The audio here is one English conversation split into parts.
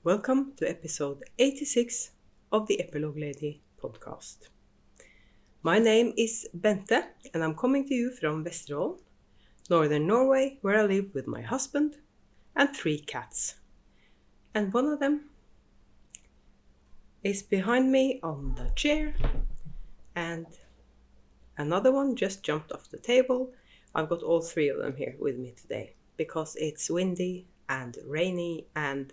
Welcome to episode 86 of the Epilogue Lady podcast. My name is Bente and I'm coming to you from Vesterålen, northern Norway, where I live with my husband and 3 cats. And one of them is behind me on the chair and another one just jumped off the table. I've got all 3 of them here with me today because it's windy and rainy, and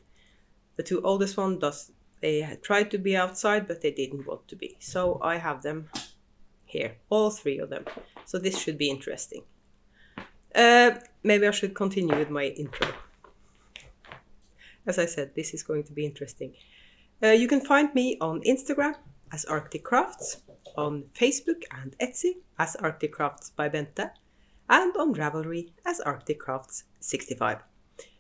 the 2 oldest ones, they had tried to be outside, but they didn't want to be. So I have them here, all 3 of them. So this should be interesting. Maybe I should continue with my intro. As I said, this is going to be interesting. You can find me on Instagram as Arctic Crafts, on Facebook and Etsy as Arctic Crafts by Bente, and on Ravelry as Arctic Crafts 65.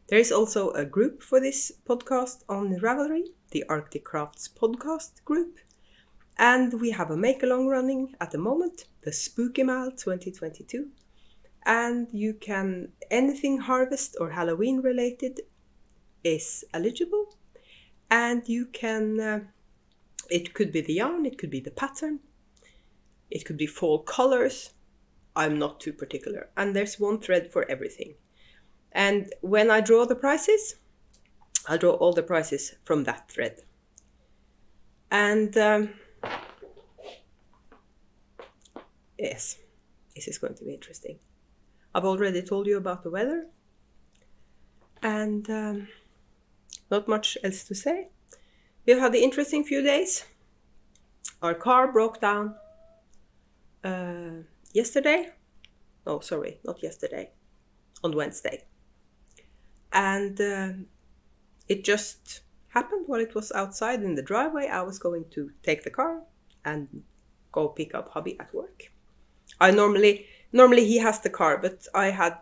There is also a group for this podcast on Ravelry, the Arctic Crafts podcast group. And we have a make-along running at the moment, the Spooky Mal 2022. And you can, anything harvest or Halloween related is eligible. And you can, it could be the yarn, it could be the pattern, it could be fall colors. I'm not too particular. And there's one thread for everything. And when I draw the prices, I'll draw all the prices from that thread. And yes, this is going to be interesting. I've already told you about the weather. And not much else to say. We've had an interesting few days. Our car broke down yesterday. Oh, sorry, not yesterday. On Wednesday. And it just happened while it was outside in the driveway. I was going to take the car and go pick up hubby at work. I normally he has the car, but I had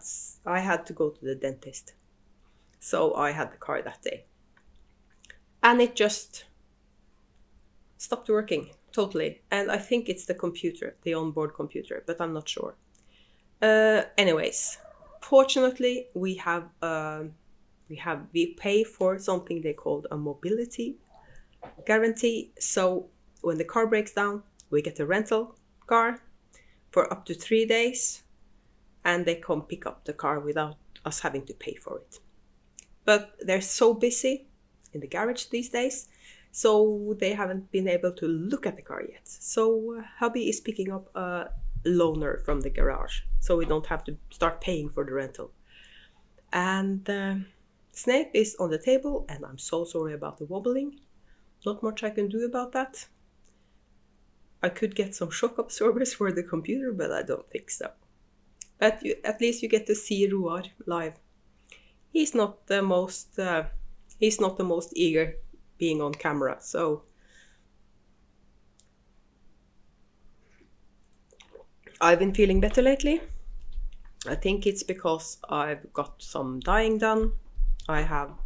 to go to the dentist. So I had the car that day. And it just stopped working totally. And I think it's the computer, the onboard computer, but I'm not sure. Anyways, fortunately we pay for something they called a mobility guarantee. So when the car breaks down, we get a rental car for up to 3 days, and they come pick up the car without us having to pay for it. But they're so busy in the garage these days, so they haven't been able to look at the car yet. So hubby is picking up a loaner from the garage, so we don't have to start paying for the rental. And Snape is on the table, and I'm so sorry about the wobbling. Not much I can do about that. I could get some shock absorbers for the computer, but I don't think so. But at least you get to see Roar live. He's not the most eager being on camera, so I've been feeling better lately. I think it's because I've got some dyeing done. I have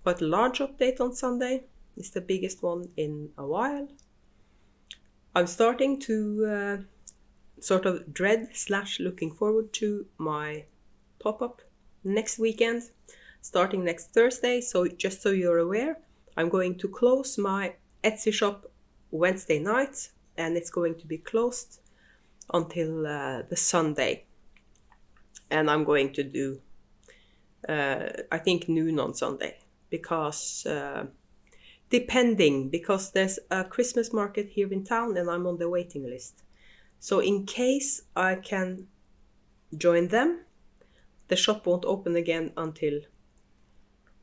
quite a large update on Sunday. It's the biggest one in a while. I'm starting to sort of dread/looking forward to my pop-up next weekend, starting next Thursday. So just so you're aware, I'm going to close my Etsy shop Wednesday night, and it's going to be closed until the Sunday. And I'm going to do I think noon on Sunday, because because there's a Christmas market here in town and I'm on the waiting list. So in case I can join them, the shop won't open again until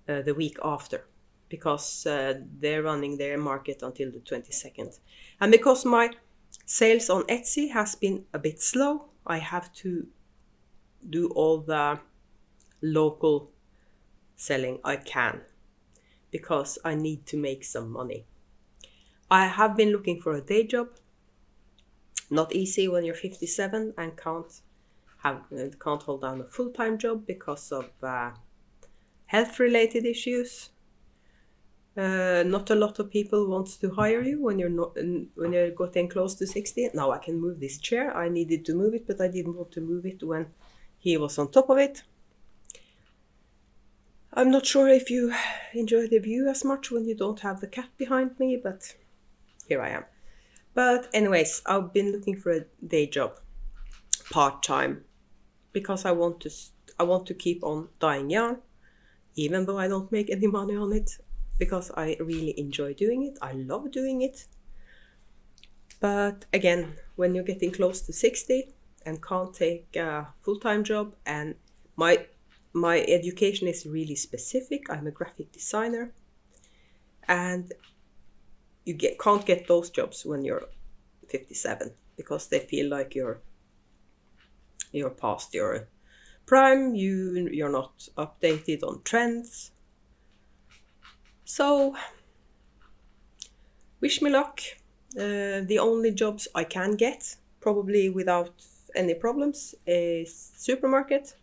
the week after, because they're running their market until the 22nd. And because my sales on Etsy has been a bit slow, I have to do all the local selling I can, because I need to make some money. I have been looking for a day job. Not easy when you're 57 and can't hold down a full-time job because of health-related issues. Not a lot of people want to hire you when you're getting close to 60. Now I can move this chair. I needed to move it, but I didn't want to move it when he was on top of it. I'm not sure if you enjoy the view as much when you don't have the cat behind me, but here I am. But anyways, I've been looking for a day job, part-time, because I want to keep on dyeing yarn, even though I don't make any money on it, because I really enjoy doing it. I love doing it. But again, when you're getting close to 60 and can't take a full-time job, and my education is really specific. I'm a graphic designer, and you can't get those jobs when you're 57 because they feel like you're past your prime. You're not updated on trends. So wish me luck. The only jobs I can get, probably without any problems, is supermarket.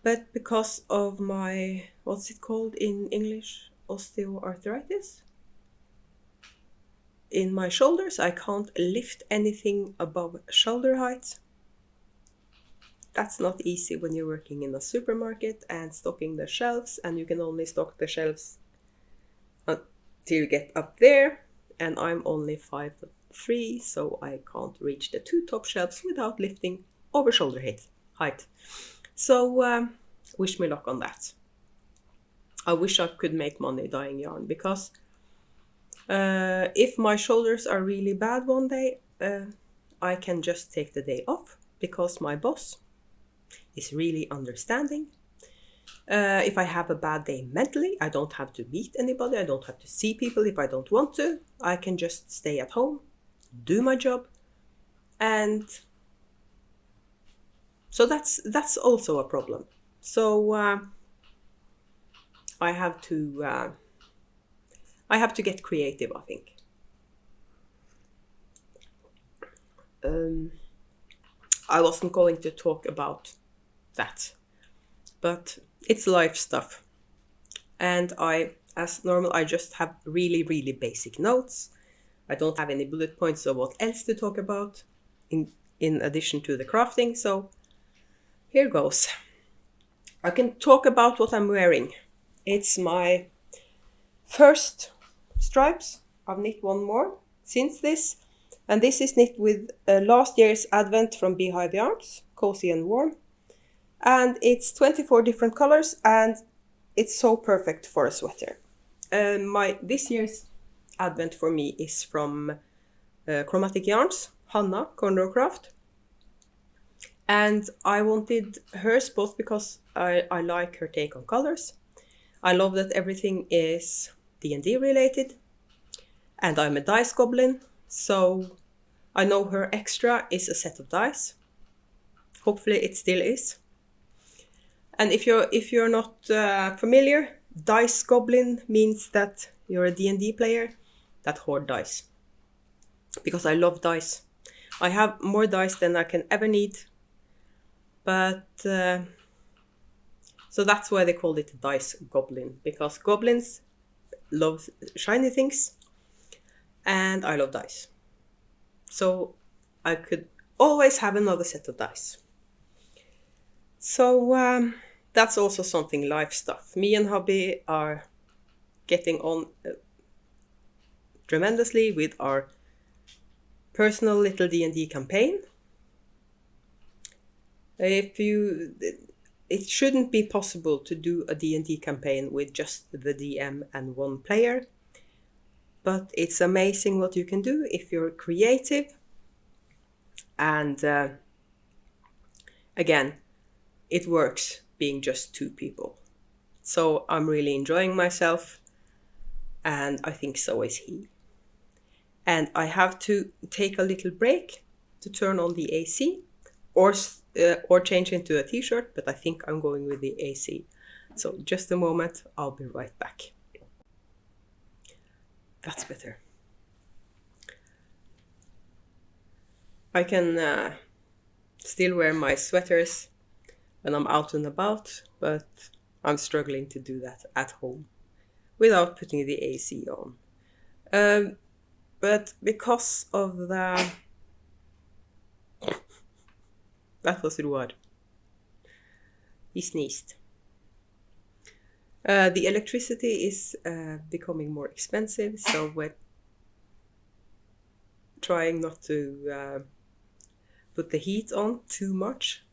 But because of my, what's it called in English? Osteoarthritis? In my shoulders, I can't lift anything above shoulder height. That's not easy when you're working in a supermarket and stocking the shelves, and you can only stock the shelves until you get up there. And I'm only 5'3", so I can't reach the 2 top shelves without lifting over shoulder height. So wish me luck on that. I wish I could make money dyeing yarn, because if my shoulders are really bad one day, I can just take the day off, because my boss is really understanding. If I have a bad day mentally, I don't have to meet anybody, I don't have to see people if I don't want to. I can just stay at home, do my job, and so that's also a problem. So I have to get creative, I think. I wasn't going to talk about that, but it's life stuff. And as normal, I just have really, really basic notes. I don't have any bullet points of what else to talk about in addition to the crafting, so here goes. I can talk about what I'm wearing. It's my first stripes. I've knit one more since this, and this is knit with last year's Advent from Beehive Yarns, Cozy and Warm. And it's 24 different colors, and it's so perfect for a sweater. This year's Advent for me is from Chromatic Yarns, Hanna Cornrow Craft. And I wanted hers both because I like her take on colors. I love that everything is D&D related. And I'm a dice goblin, so I know her extra is a set of dice. Hopefully it still is. And if you're not familiar, dice goblin means that you're a D&D player that hoard dice. Because I love dice. I have more dice than I can ever need. But so that's why they called it dice goblin, because goblins love shiny things and I love dice. So I could always have another set of dice. So that's also something life stuff. Me and hubby are getting on tremendously with our personal little D&D campaign. It shouldn't be possible to do a D&D campaign with just the DM and one player, but it's amazing what you can do if you're creative. And again, it works being just 2 people. So I'm really enjoying myself, and I think so is he. And I have to take a little break to turn on the AC or change into a t-shirt, but I think I'm going with the AC. So just a moment, I'll be right back. That's better. I can still wear my sweaters when I'm out and about, but I'm struggling to do that at home without putting the AC on. But because of the... That was Roar. He sneezed. The electricity is becoming more expensive, so we're trying not to put the heat on too much.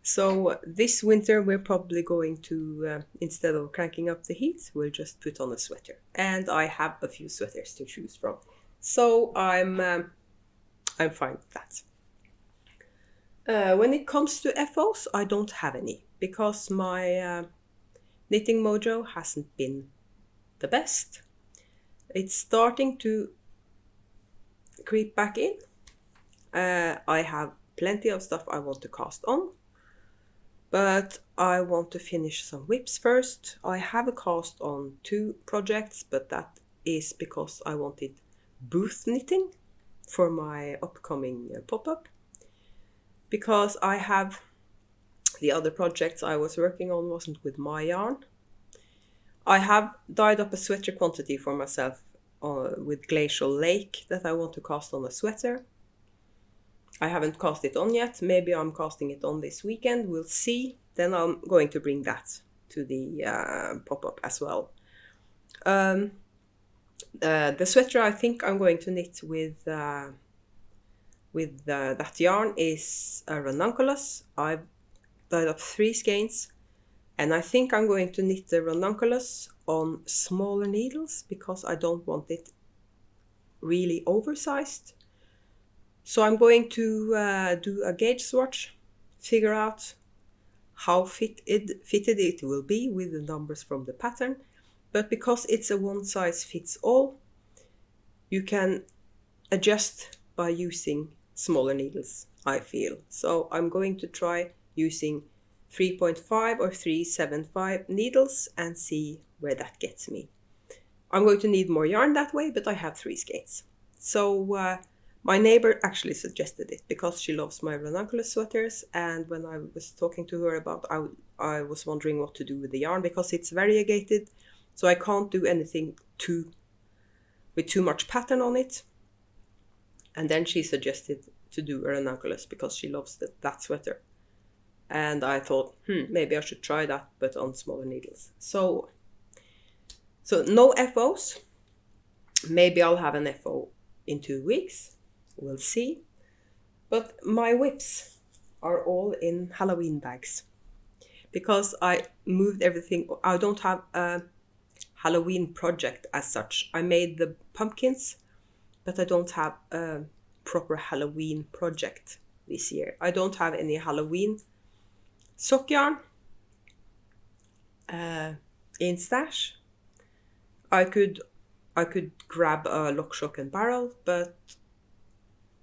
So this winter we're probably going to, instead of cranking up the heat, we'll just put on a sweater. And I have a few sweaters to choose from. So I'm fine with that. When it comes to FOs, I don't have any because my knitting mojo hasn't been the best. It's starting to creep back in. I have plenty of stuff I want to cast on, but I want to finish some whips first. I have a cast on 2 projects, but that is because I wanted booth knitting for my upcoming pop-up. Because I have the other projects I was working on wasn't with my yarn. I have dyed up a sweater quantity for myself with Glacial Lake that I want to cast on a sweater. I haven't cast it on yet. Maybe I'm casting it on this weekend. We'll see. Then I'm going to bring that to the pop-up as well. The sweater I think I'm going to knit with that yarn is a ranunculus. I've dyed up 3 skeins, and I think I'm going to knit the ranunculus on smaller needles because I don't want it really oversized. So I'm going to do a gauge swatch, figure out how fitted it will be with the numbers from the pattern. But because it's a one size fits all, you can adjust by using smaller needles, I feel. So I'm going to try using 3.5 or 375 needles and see where that gets me. I'm going to need more yarn that way, but I have 3 skeins. So my neighbor actually suggested it because she loves my ranunculus sweaters, and when I was talking to her about I was wondering what to do with the yarn because it's variegated, so I can't do anything with too much pattern on it. And then she suggested to do a ranunculus because she loves that sweater. And I thought, maybe I should try that, but on smaller needles. So no FOs. Maybe I'll have an FO in 2 weeks. We'll see. But my whips are all in Halloween bags because I moved everything. I don't have a Halloween project as such. I made the pumpkins, but I don't have a proper Halloween project this year. I don't have any Halloween sock yarn in stash. I could grab a lock, shock and barrel, but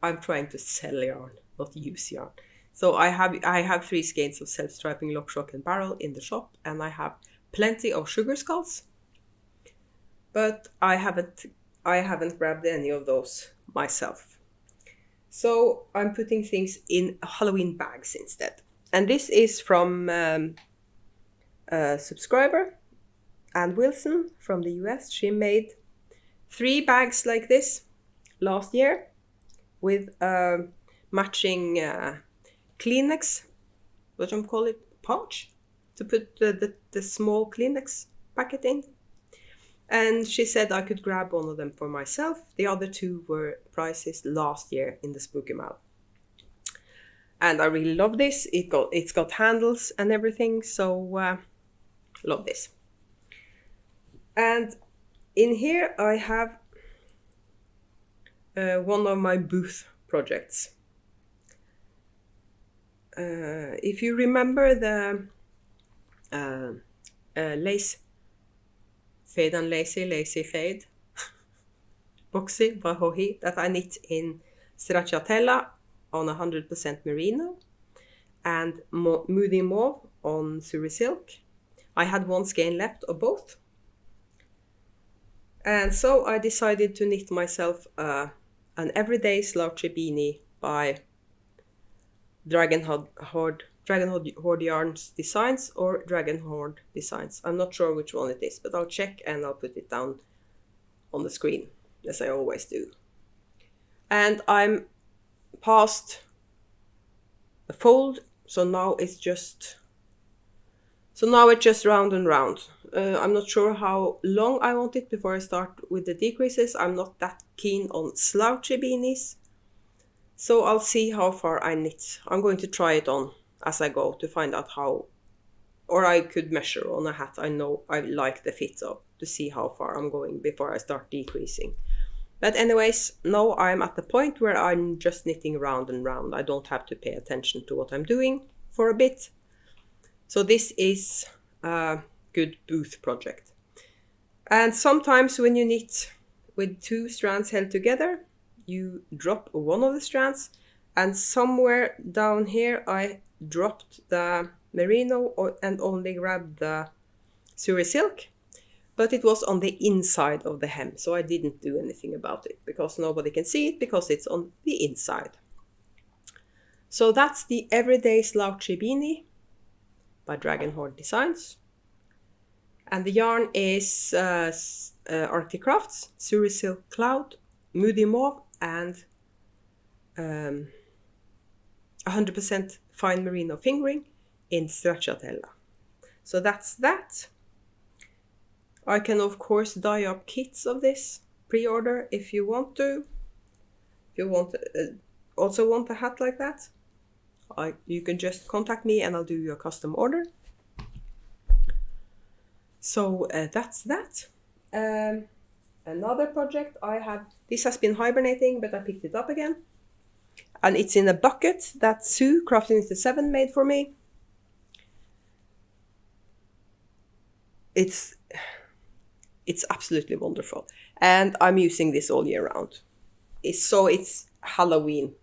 I'm trying to sell yarn, not use yarn. So I have 3 skeins of self-striping lock, shock and barrel in the shop, and I have plenty of sugar skulls, but I haven't grabbed any of those myself. So I'm putting things in Halloween bags instead. And this is from a subscriber, Ann Wilson from the US. She made 3 bags like this last year with matching Kleenex, what do you call it, pouch, to put the small Kleenex packet in. And she said I could grab one of them for myself. The other 2 were prices last year in the Spooky Mall. And I really love this. It's got handles and everything, so love this. And in here I have one of my booth projects. If you remember the lace fade and lacy fade boxy Vågå that I knit in stracciatella on 100% merino and moody mauve on suri silk. I had 1 skein left of both, and so I decided to knit myself an everyday slouchy beanie by Dragon Hoard Yarns Designs or Dragon Hoard Designs. I'm not sure which one it is, but I'll check and I'll put it down on the screen, as I always do. And I'm past the fold, so now it's just So now it's just round and round. I'm not sure how long I want it before I start with the decreases. I'm not that keen on slouchy beanies. So I'll see how far I knit. I'm going to try it on as I go to find out how, or I could measure on a hat I know I like the fit of to see how far I'm going before I start decreasing. But anyways, now I'm at the point where I'm just knitting round and round. I don't have to pay attention to what I'm doing for a bit. So this is a good booth project. And sometimes when you knit with 2 strands held together, you drop one of the strands, and somewhere down here I dropped the merino and only grabbed the Suri silk, but it was on the inside of the hem, so I didn't do anything about it because nobody can see it because it's on the inside. So that's the Everyday Slouchy Beanie by Dragon Hoard Designs. And the yarn is Arctic Crafts, Suri Silk Cloud, Moody Mauve, and 100% fine merino fingering in stracciatella. So that's that. I can of course dye up kits of this pre-order if you want to. If you want also want a hat like that, you can just contact me and I'll do you a custom order. So that's that. Another project I have, this has been hibernating, but I picked it up again. And it's in a bucket that Sue, Crafting Knitted 7, made for me. It's absolutely wonderful. And I'm using this all year round. It's Halloween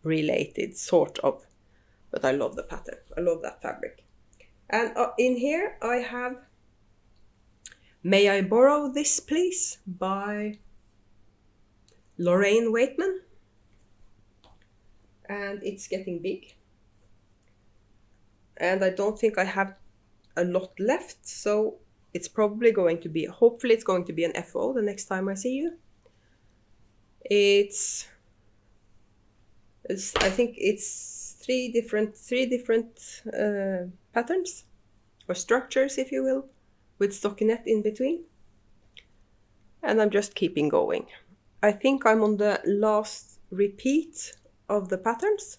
related, sort of. But I love the pattern. I love that fabric. And in here I have May I Borrow This Please by Lorraine Waitman. And it's getting big. And I don't think I have a lot left, so it's probably going to be, hopefully it's going to be an FO the next time I see you. I think it's three different patterns, or structures if you will, with stockinette in between. And I'm just keeping going. I think I'm on the last repeat of the patterns.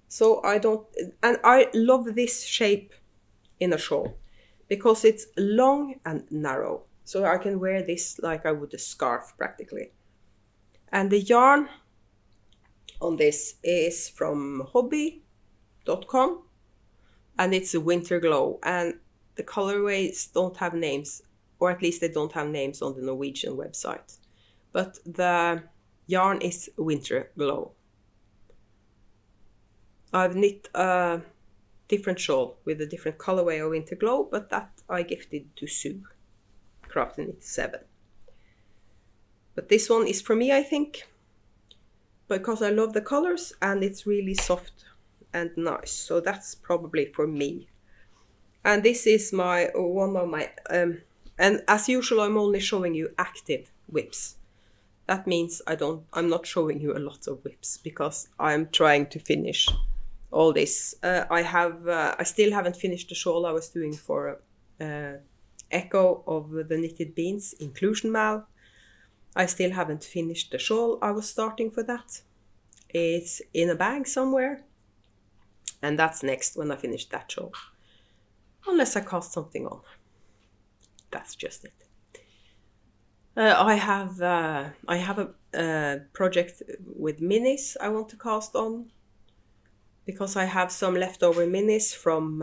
So I love this shape in a shawl because it's long and narrow. So I can wear this like I would a scarf practically. And the yarn on this is from hobby.com and it's a winter glow, and the colorways don't have names, or at least they don't have names on the Norwegian website. But the yarn is winter glow. I've knit a different shawl with a different colorway of winter glow, but that I gifted to Sue, Crafting Knitted 7. But this one is for me, I think, because I love the colors and it's really soft and nice. So that's probably for me. And this is one of my, and as usual, I'm only showing you active whips. That means I'm not showing you a lot of whips because I'm trying to finish all this. I still haven't finished the shawl I was doing for Echo of the Knitted Beans Inclusion Mal. I still haven't finished the shawl I was starting for that. It's in a bag somewhere. And that's next when I finish that shawl. Unless I cast something on. That's just it. I have a project with minis I want to cast on, because I have some leftover minis from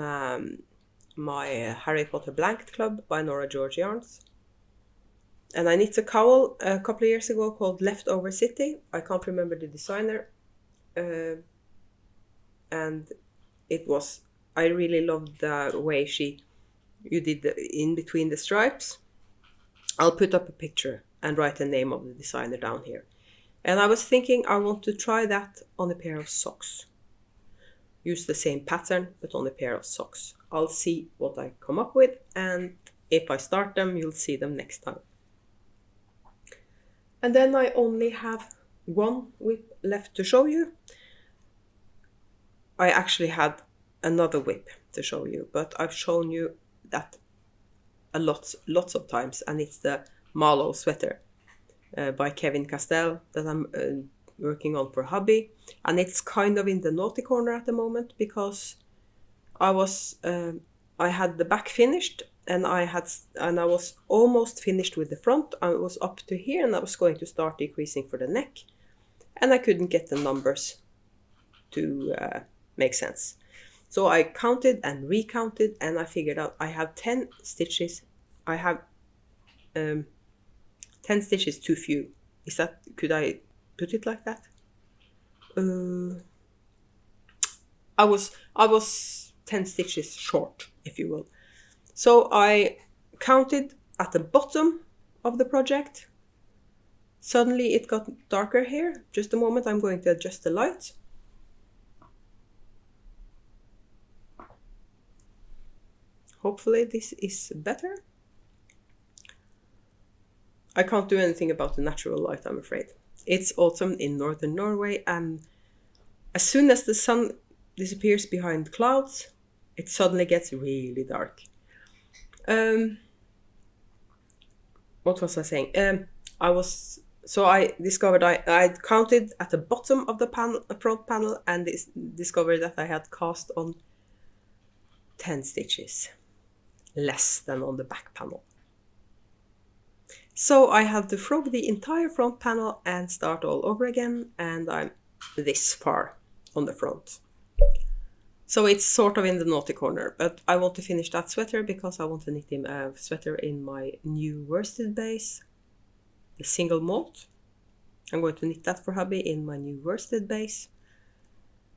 my Harry Potter Blanket Club by Nora George Yarns. And I knit a cowl a couple of years ago called Leftover City. I can't remember the designer. And I really loved the way you did in between the stripes. I'll put up a picture and write the name of the designer down here. And I was thinking I want to try that on a pair of socks. Use the same pattern, but on a pair of socks. I'll see what I come up with, and if I start them, you'll see them next time. And then I only have one whip left to show you. I actually had another whip to show you, but I've shown you that lots of times, and it's the Marlow sweater by Costell that I'm working on for hubby, and it's kind of in the naughty corner at the moment because I had the back finished, and I was almost finished with the front. I was up to here, and I was going to start decreasing for the neck, and I couldn't get the numbers to make sense. So I counted and recounted, and I figured out I have 10 stitches. I have 10 stitches too few. Could I put it like that? I was 10 stitches short, if you will. So I counted at the bottom of the project. Suddenly it got darker here. Just a moment, I'm going to adjust the light. Hopefully this is better. I can't do anything about the natural light, I'm afraid. It's autumn in northern Norway, and as soon as the sun disappears behind clouds, it suddenly gets really dark. What was I saying? I discovered I counted at the bottom of the front panel, and discovered that I had cast on 10 stitches, less than on the back panel. So I had to frog the entire front panel and start all over again, and I'm this far on the front. So it's sort of in the naughty corner, but I want to finish that sweater because I want to knit him a sweater in my new worsted base, the single malt. I'm going to knit that for hubby in my new worsted base.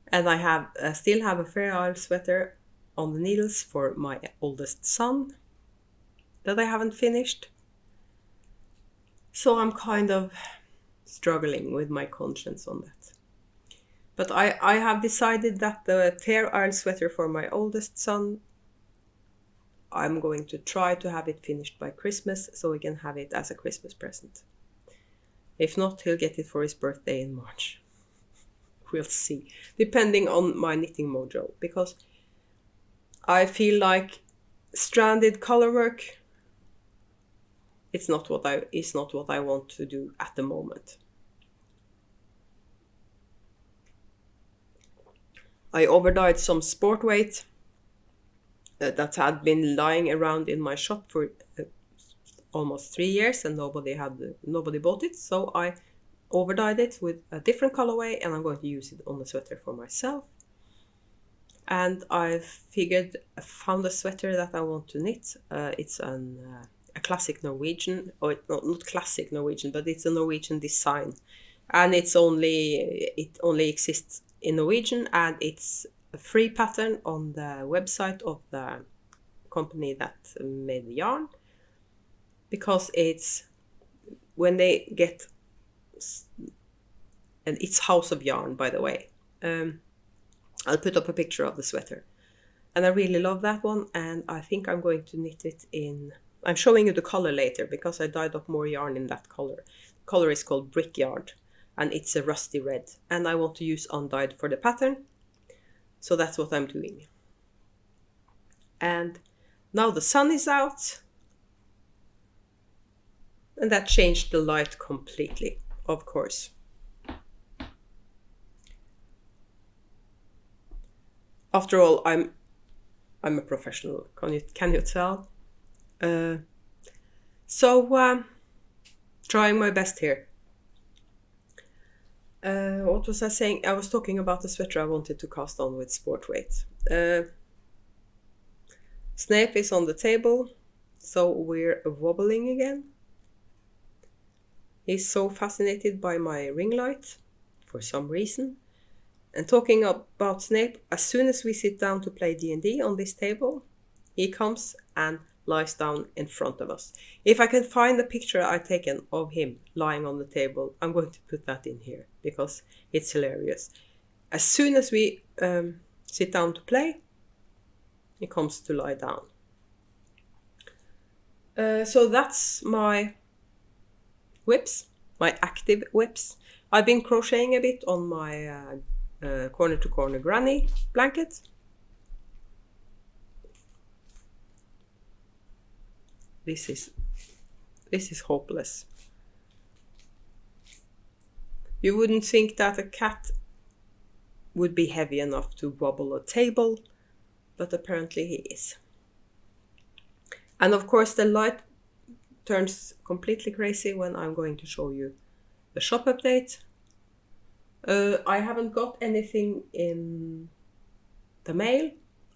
And I still have a Fair Isle sweater on the needles for my oldest son that I haven't finished. So I'm kind of struggling with my conscience on that. But I have decided that the Fair Isle sweater for my oldest son, I'm going to try to have it finished by Christmas so we can have it as a Christmas present. If not, he'll get it for his birthday in March. We'll see, depending on my knitting mojo, because I feel like stranded color work, it's not what I want to do at the moment. I overdyed some sport weight that had been lying around in my shop for almost 3 years, and nobody bought it. So I overdyed it with a different colorway, and I'm going to use it on the sweater for myself. And I found a sweater that I want to knit. It's a classic Norwegian, or not classic Norwegian, but it's a Norwegian design, and it only exists in Norwegian, and it's a free pattern on the website of the company that made the yarn, because it's when they get, and it's House of Yarn, by the way. I'll put up a picture of the sweater, and I really love that one, and I think I'm going to knit it in. I'm showing you the color later because I dyed up more yarn in that color. The color is called Brickyard, and it's a rusty red, and I want to use undyed for the pattern, so that's what I'm doing. And now the sun is out, and that changed the light completely, of course. After all, I'm a professional. Can you tell? Trying my best here. What was I saying? I was talking about the sweater I wanted to cast on with sport weight. Snape is on the table, so we're wobbling again. He's so fascinated by my ring light for some reason. And talking about Snape, as soon as we sit down to play D&D on this table, he comes and lies down in front of us. If I can find the picture I've taken of him lying on the table, I'm going to put that in here because it's hilarious. As soon as we sit down to play, he comes to lie down. So that's my whips, my active whips. I've been crocheting a bit on my corner to corner granny blanket. this is hopeless. You wouldn't think that a cat would be heavy enough to wobble a table, but apparently he is. And of course the light turns completely crazy when I'm going to show you the shop update. I haven't got anything in the mail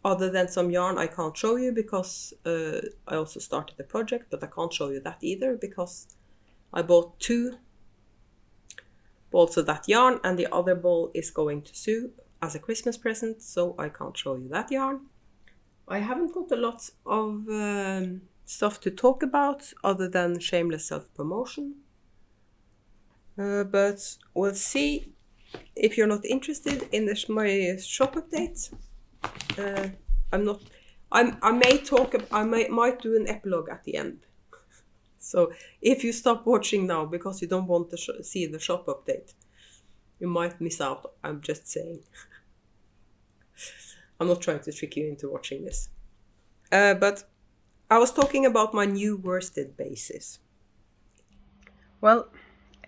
other than some yarn I can't show you because I also started the project, but I can't show you that either because I bought 2 balls of that yarn and the other ball is going to Sue as a Christmas present, so I can't show you that yarn. I haven't got a lot of stuff to talk about other than shameless self-promotion, but we'll see. If you're not interested in my shop update, I might do an epilogue at the end. So if you stop watching now because you don't want to see the shop update, you might miss out. I'm just saying. I'm not trying to trick you into watching this. But I was talking about my new worsted bases. Well,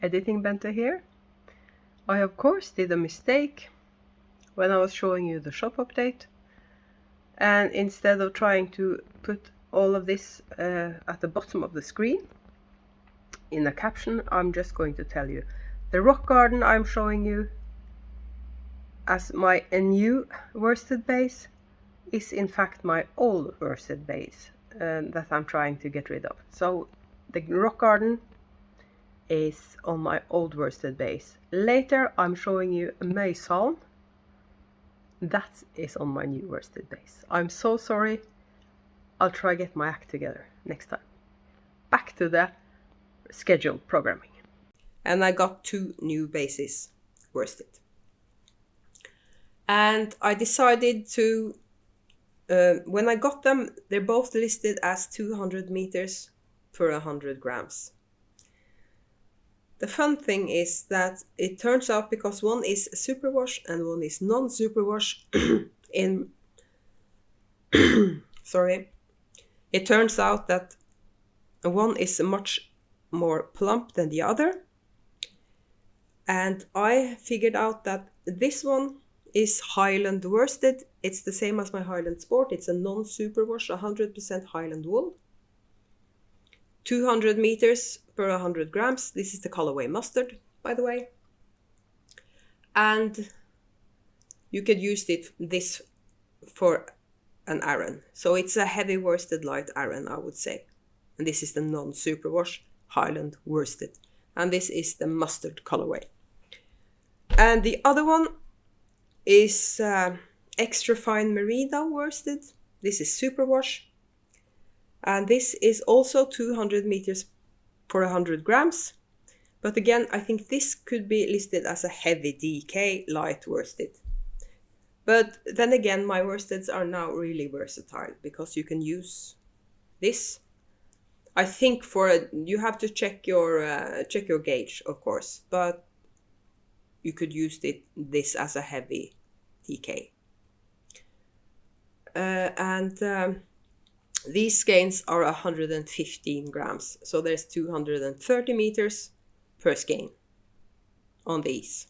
editing Bente here. I of course did a mistake when I was showing you the shop update, and instead of trying to put all of this at the bottom of the screen in a caption, I'm just going to tell you the rock garden I'm showing you as my new worsted base is in fact my old worsted base that I'm trying to get rid of. So the rock garden is on my old worsted base. Later I'm showing you a maison. That is on my new worsted base. I'm so sorry. I'll try get my act together next time. Back to the scheduled programming. And I got 2 new bases worsted. And I decided to, when I got them, they're both listed as 200 meters per 100 grams. The fun thing is that it turns out because one is superwash and one is non-superwash sorry, it turns out that one is much more plump than the other. And I figured out that this one is Highland worsted. It's the same as my Highland Sport. It's a non-superwash, 100% Highland wool. 200 meters per 100 grams. This is the colorway mustard, by the way. And you could use this for an Aran. So it's a heavy worsted light Aran, I would say. And this is the non-superwash Highland worsted. And this is the mustard colorway. And the other one is extra fine merino worsted. This is superwash. And this is also 200 meters per 100 grams. But again, I think this could be listed as a heavy DK light worsted. But then again, my worsteds are now really versatile because you can use this. I think you have to check your gauge, of course, but you could use this as a heavy DK. These skeins are 115 grams, so there's 230 meters per skein on these.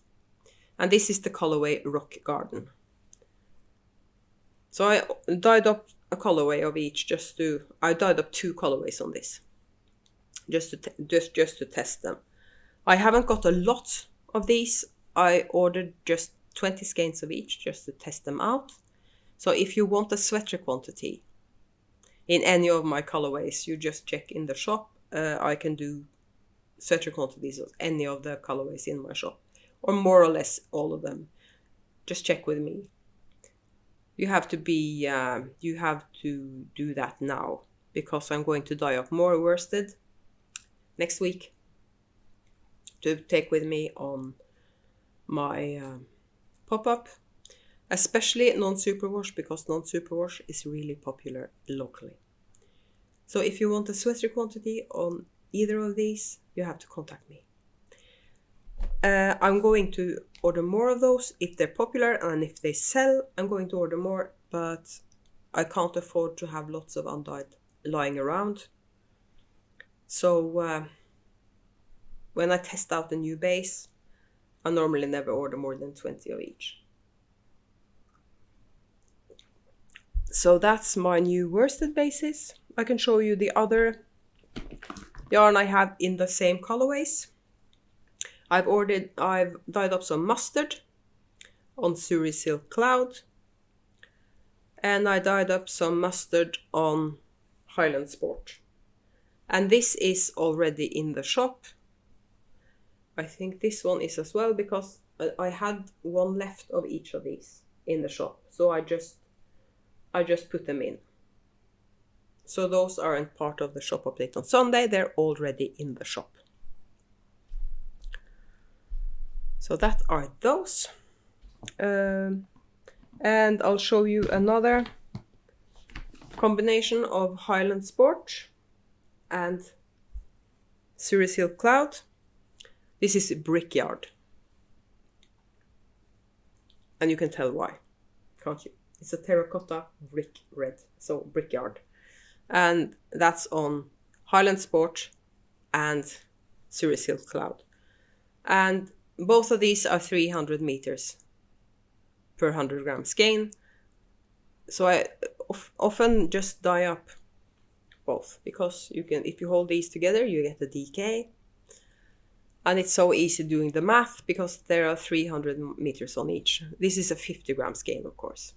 And this is the colorway Rock Garden. So I dyed up a colorway of each I dyed up 2 colorways on this, just to test them. I haven't got a lot of these. I ordered just 20 skeins of each just to test them out. So if you want a sweater quantity in any of my colorways, you just check in the shop. I can do sweater quantities of any of the colorways in my shop, or more or less all of them. Just check with me. You have to do that now because I'm going to dye up more worsted next week to take with me on my pop-up, especially non-superwash, because non-superwash is really popular locally. So if you want a sweater quantity on either of these, you have to contact me. I'm going to order more of those if they're popular, and if they sell, I'm going to order more, but I can't afford to have lots of undyed lying around. So when I test out a new base, I normally never order more than 20 of each. So that's my new worsted bases. I can show you the other yarn I have in the same colorways. I've dyed up some mustard on Surrey Silk Cloud, and I dyed up some mustard on Highland Sport. And this is already in the shop. I think this one is as well, because I had one left of each of these in the shop, so I just put them in. So those aren't part of the shop update on Sunday, they're already in the shop. So that are those. And I'll show you another combination of Highland Sport and Surrey Silk Cloud. This is Brickyard. And you can tell why, can't you? It's a terracotta brick red, so Brickyard. And that's on Highland Sport and Surrey Silk Cloud. And both of these are 300 meters per 100 grams skein. So I often just dye up both, because you can, if you hold these together, you get a DK. And it's so easy doing the math, because there are 300 meters on each. This is a 50 gram skein, of course,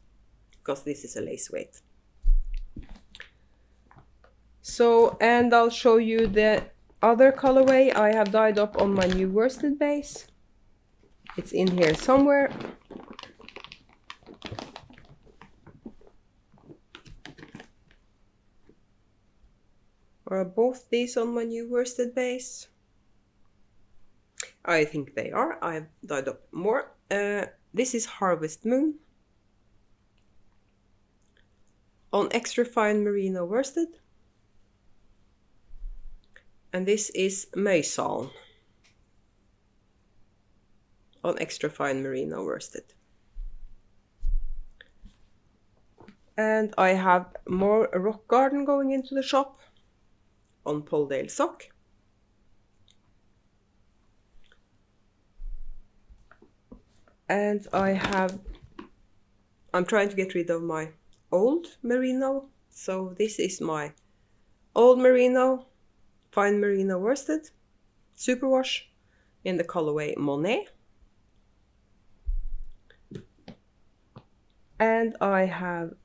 because this is a lace weight. So, and I'll show you the other colorway I have dyed up on my new worsted base. It's in here somewhere. Are both these on my new worsted base? I think they are. I've dyed up more. This is Harvest Moon on extra fine merino worsted. And this is Møysalen on extra fine merino worsted. And I have more Rock Garden going into the shop on Polldale sock. And I'm trying to get rid of my old merino. So this is my old merino, fine merino worsted, superwash in the colorway Monet. And I have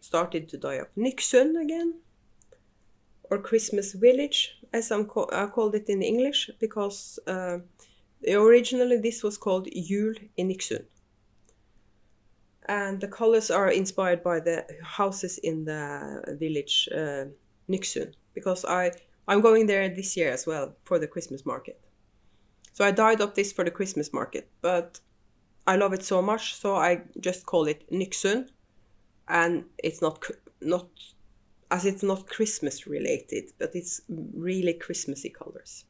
started to dye up Nyksund again, or Christmas Village, as I called it in English, because originally this was called Jul i Nyksund. And the colors are inspired by the houses in the village Nyksund, because I'm going there this year as well for the Christmas market. So I dyed up this for the Christmas market, but I love it so much, so I just call it Nyksund, and it's not as it's not Christmas related, but it's really Christmassy colors.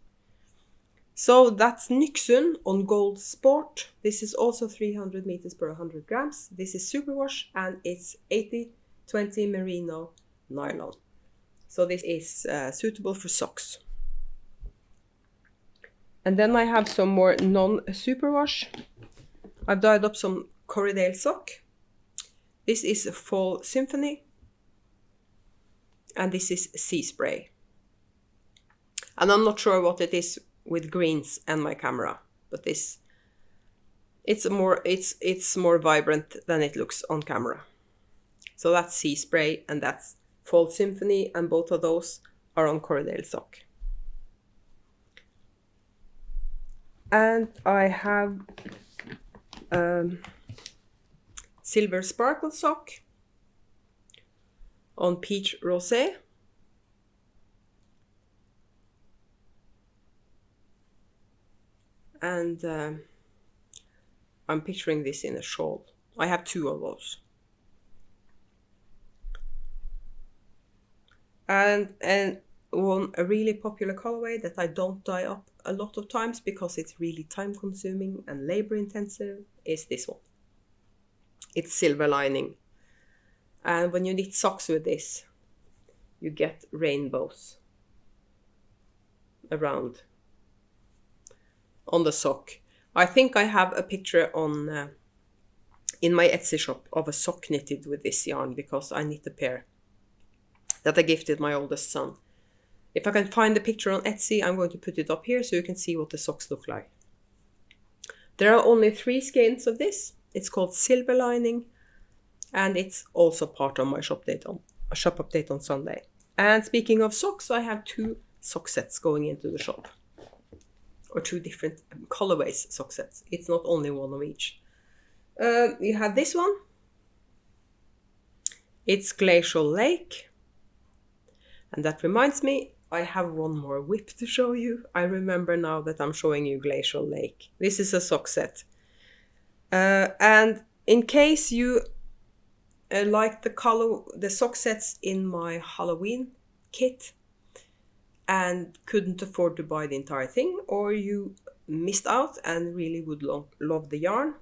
So that's Nyksund on Gold Sport. This is also 300 meters per 100 grams. This is superwash, and it's 80/20 merino nylon. So this is suitable for socks. And then I have some more non-superwash. I've dyed up some Corriedale sock. This is Fall Symphony. And this is Sea Spray. And I'm not sure what it is with greens and my camera, but it's more vibrant than it looks on camera. So that's Sea Spray and that's Fall Symphony, and both of those are on Corriedale sock. And I have Silver Sparkle sock on Peach Rosé. And I'm picturing this in a shawl. I have two of those. And a really popular colorway that I don't dye up a lot of times because it's really time consuming and labor intensive is this one. It's Silver Lining. And when you knit socks with this, you get rainbows. around on the sock. I think I have a picture on in my Etsy shop of a sock knitted with this yarn, because I knit a pair that I gifted my oldest son. If I can find the picture on Etsy, I'm going to put it up here so you can see what the socks look like. There are only 3 skeins of this. It's called Silver Lining, and it's also part of my shop update on Sunday. And speaking of socks, I have 2 sock sets going into the shop, or 2 different colorways sock sets. It's not only one of each. You have this one. It's Glacial Lake. And that reminds me, I have one more whip to show you. I remember now that I'm showing you Glacial Lake. This is a sock set. And in case you like the sock sets in my Halloween kit and couldn't afford to buy the entire thing, or you missed out and really would love the yarn,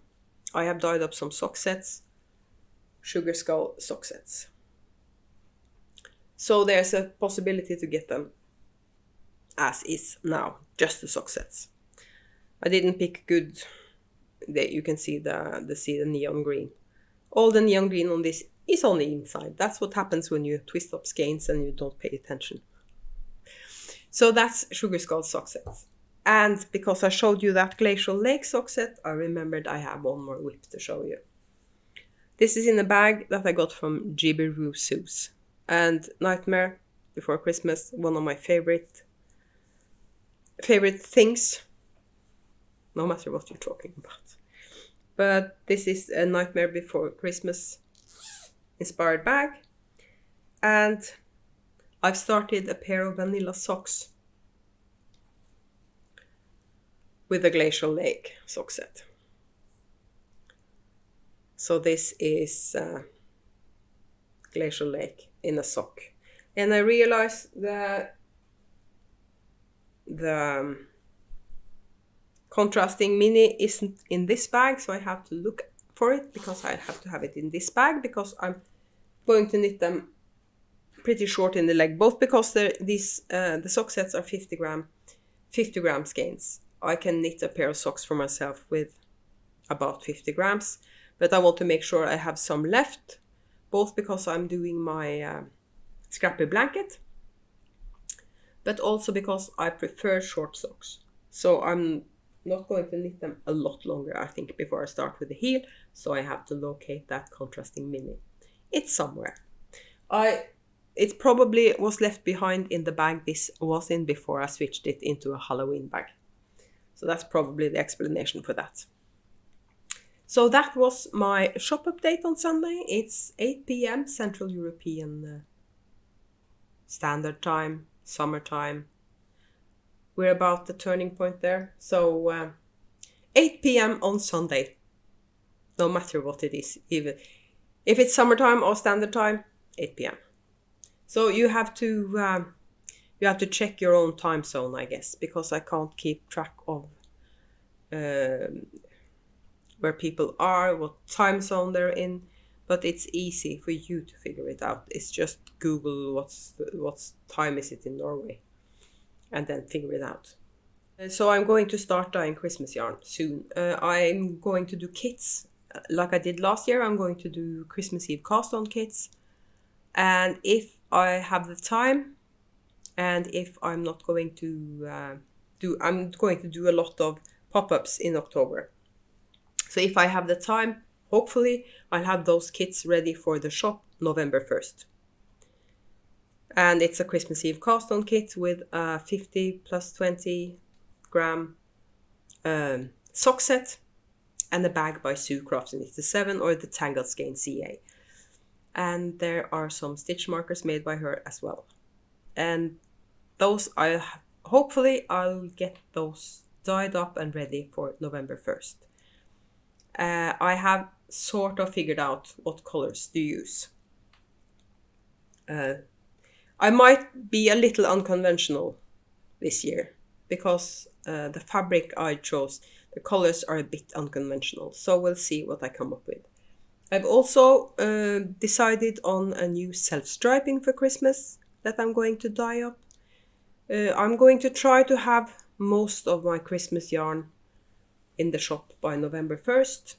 I have dyed up some sock sets, Sugar Skull sock sets. So there's a possibility to get them as is now, just the sock sets. I didn't pick good. You can see the neon green. All the neon green on this is on the inside. That's what happens when you twist up skeins and you don't pay attention. So that's Sugar Skull sock sets. And because I showed you that Glacial Lake sock set, I remembered I have one more whip to show you. This is in a bag that I got from Jibberoo Sues. And Nightmare Before Christmas, one of my favorite things, no matter what you're talking about. But this is a Nightmare Before Christmas inspired bag. And I've started a pair of vanilla socks with a Glacial Lake sock set. So this is Glacial Lake in a sock. And I realized that the contrasting mini isn't in this bag, so I have to look for it, because I have to have it in this bag, because I'm going to knit them pretty short in the leg, both because the sock sets are 50 gram skeins. I can knit a pair of socks for myself with about 50 grams, but I want to make sure I have some left, both because I'm doing my scrappy blanket, but also because I prefer short socks. So I'm not going to knit them a lot longer, I think, before I start with the heel, so I have to locate that contrasting mini. It's somewhere. It probably was left behind in the bag this was in before I switched it into a Halloween bag. So that's probably the explanation for that. So that was my shop update on Sunday. It's 8 p.m. Central European Standard Time, summertime. We're about the turning point there. So 8 p.m. on Sunday, no matter what it is, even if it's summertime or standard time, 8 p.m. So you have to check your own time zone, I guess, because I can't keep track of where people are, what time zone they're in, but it's easy for you to figure it out. It's just Google what time is it in Norway, and then figure it out. So I'm going to start dyeing Christmas yarn soon. I'm going to do kits like I did last year. I'm going to do Christmas Eve cast-on kits, and if I have the time, and if I'm not going to I'm going to do a lot of pop-ups in October. So if I have the time, hopefully I'll have those kits ready for the shop November 1st. And it's a Christmas Eve cast-on kit with a 50 plus 20 gram sock set and a bag by Sue Crafts in 87 or the Tangled Skein CA. And there are some stitch markers made by her as well. And those hopefully I'll get those dyed up and ready for November 1st. I have sort of figured out what colors to use. I might be a little unconventional this year because the fabric I chose, the colors are a bit unconventional. So we'll see what I come up with. I've also decided on a new self-striping for Christmas that I'm going to dye up. I'm going to try to have most of my Christmas yarn in the shop by November 1st.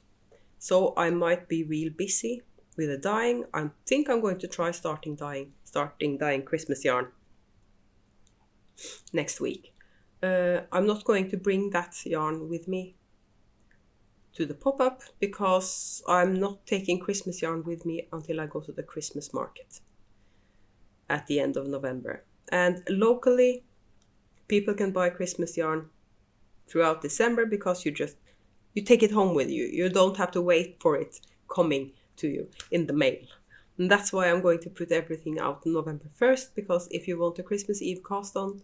So I might be real busy with the dyeing. I think I'm going to try starting dyeing Christmas yarn next week. I'm not going to bring that yarn with me to the pop-up because I'm not taking Christmas yarn with me until I go to the Christmas market at the end of November. And locally, people can buy Christmas yarn throughout December because you take it home with you. You don't have to wait for it coming to you in the mail. And that's why I'm going to put everything out November 1st, because if you want a Christmas Eve cast on,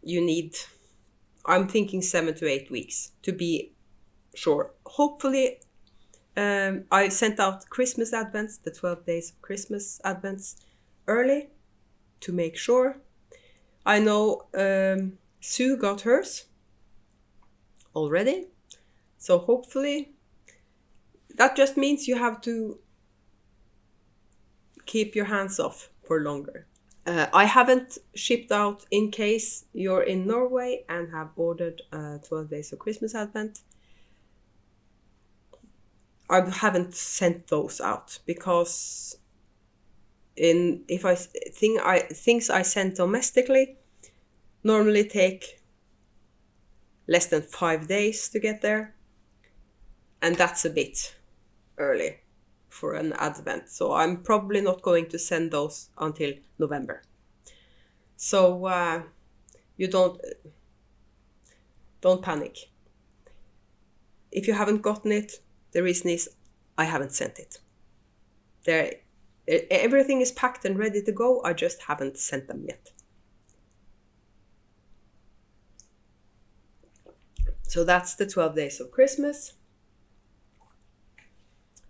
you need, I'm thinking 7 to 8 weeks to be sure. Hopefully, I sent out Christmas Advents, the 12 days of Christmas Advents, early to make sure. I know Sue got hers already, so hopefully that just means you have to keep your hands off for longer. I haven't shipped out in case you're in Norway and have ordered 12 days of Christmas Advent. I haven't sent those out because things I send domestically normally take less than 5 days to get there, and that's a bit early for an advent, so I'm probably not going to send those until November. So you don't panic. If you haven't gotten it, the reason is I haven't sent it. Everything is packed and ready to go, I just haven't sent them yet. So that's the 12 days of Christmas.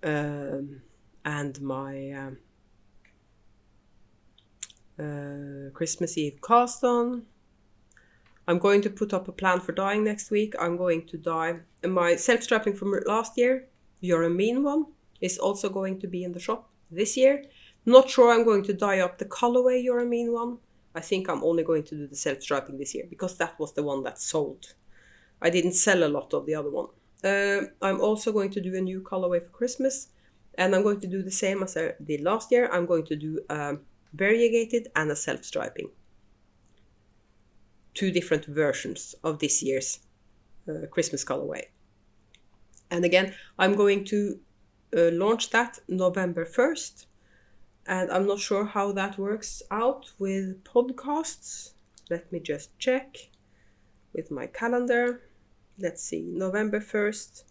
And my Christmas Eve cast on. I'm going to put up a plan for dyeing next week. I'm going to dye my self-strapping from last year. You're a Mean one is also going to be in the shop this year. Not sure I'm going to dye up the colorway You're a Mean one. I think I'm only going to do the self-strapping this year because that was the one that sold. I didn't sell a lot of the other one. I'm also going to do a new colorway for Christmas, and I'm going to do the same as I did last year. I'm going to do a variegated and a self-striping. 2 different versions of this year's Christmas colorway. And again, I'm going to launch that November 1st, and I'm not sure how that works out with podcasts. Let me just check with my calendar. Let's see, November 1st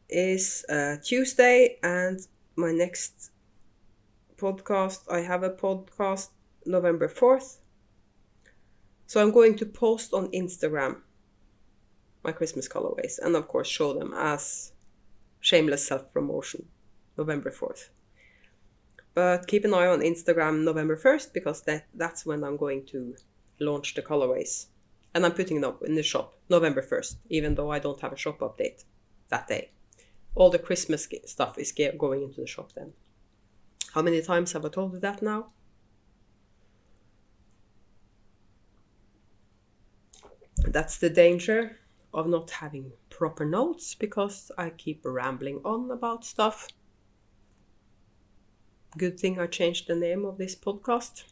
is Tuesday, and my next podcast, I have a podcast November 4th. So I'm going to post on Instagram my Christmas colorways and of course show them as shameless self-promotion November 4th. But keep an eye on Instagram November 1st because that's when I'm going to launch the colorways. And I'm putting it up in the shop November 1st, even though I don't have a shop update that day. All the Christmas stuff is going into the shop then. How many times have I told you that now? That's the danger of not having proper notes because I keep rambling on about stuff. Good thing I changed the name of this podcast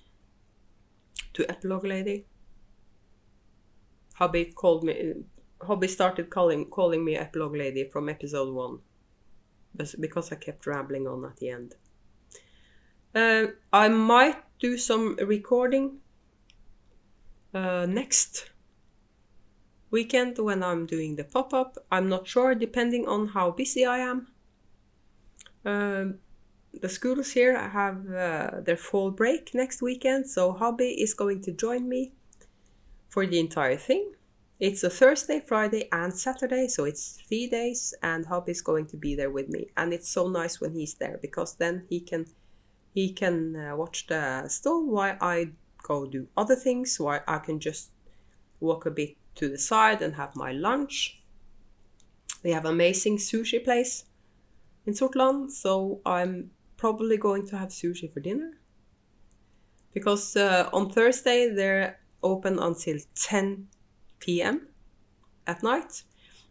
to Epilogue Lady. Hubby started calling me Epilogue Lady from episode 1 because I kept rambling on at the end. I might do some recording next weekend when I'm doing the pop-up. I'm not sure, depending on how busy I am. The schools here have their fall break next weekend, so hubby is going to join me for the entire thing. It's a Thursday, Friday and Saturday, so it's 3 days, and hubby is going to be there with me. And it's so nice when he's there because then he can watch the stove while I go do other things, while I can just walk a bit to the side and have my lunch. They have amazing sushi place in Sortland, so I'm probably going to have sushi for dinner because on Thursday they're open until 10 p.m. at night.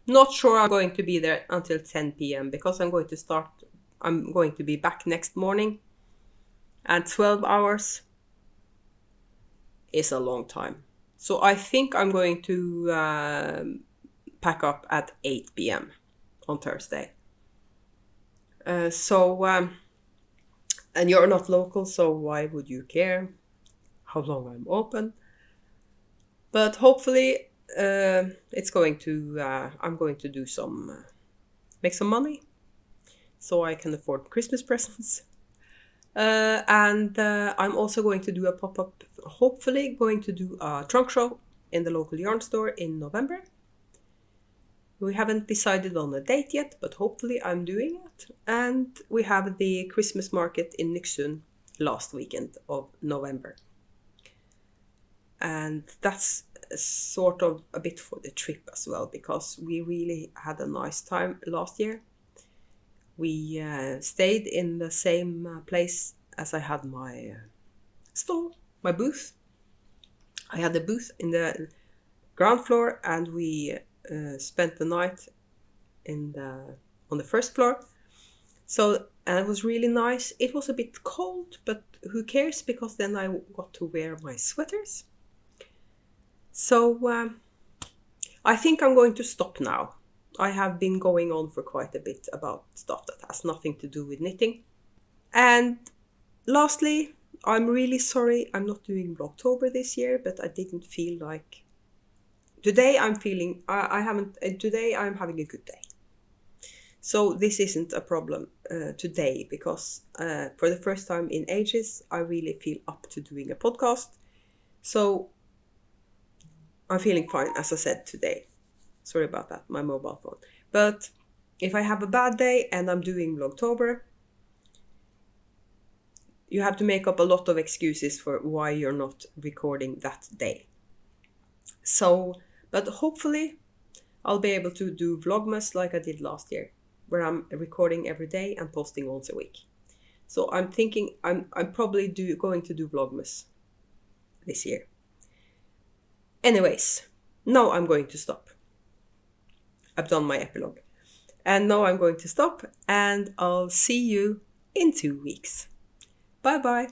Not sure I'm going to be there until 10 p.m. because I'm going to be back next morning, and 12 hours is a long time. So I think I'm going to pack up at 8 p.m. on Thursday. And you're not local, so why would you care how long I'm open? But hopefully I'm going to do make some money so I can afford Christmas presents. And I'm also going to do a pop-up, hopefully going to do a trunk show in the local yarn store in November. We haven't decided on a date yet, but hopefully I'm doing it. And we have the Christmas market in Nyksund last weekend of November. And that's sort of a bit for the trip as well, because we really had a nice time last year. We stayed in the same place as I had my stall, my booth. I had a booth in the ground floor, and we spent the night on the first floor. And it was really nice. It was a bit cold, but who cares, because then I got to wear my sweaters. So I think I'm going to stop now. I have been going on for quite a bit about stuff that has nothing to do with knitting. And lastly, I'm really sorry I'm not doing Vlogtober this year, but I didn't feel like... Today I'm having a good day. So this isn't a problem today, because for the first time in ages, I really feel up to doing a podcast. So I'm feeling fine, as I said, today. Sorry about that, my mobile phone. But if I have a bad day and I'm doing Vlogtober, you have to make up a lot of excuses for why you're not recording that day. So, but hopefully I'll be able to do Vlogmas like I did last year, where I'm recording every day and posting once a week. So I'm thinking I'm probably going to do Vlogmas this year. Anyways, now I'm going to stop. I've done my epilogue. And now I'm going to stop, and I'll see you in 2 weeks. Bye bye.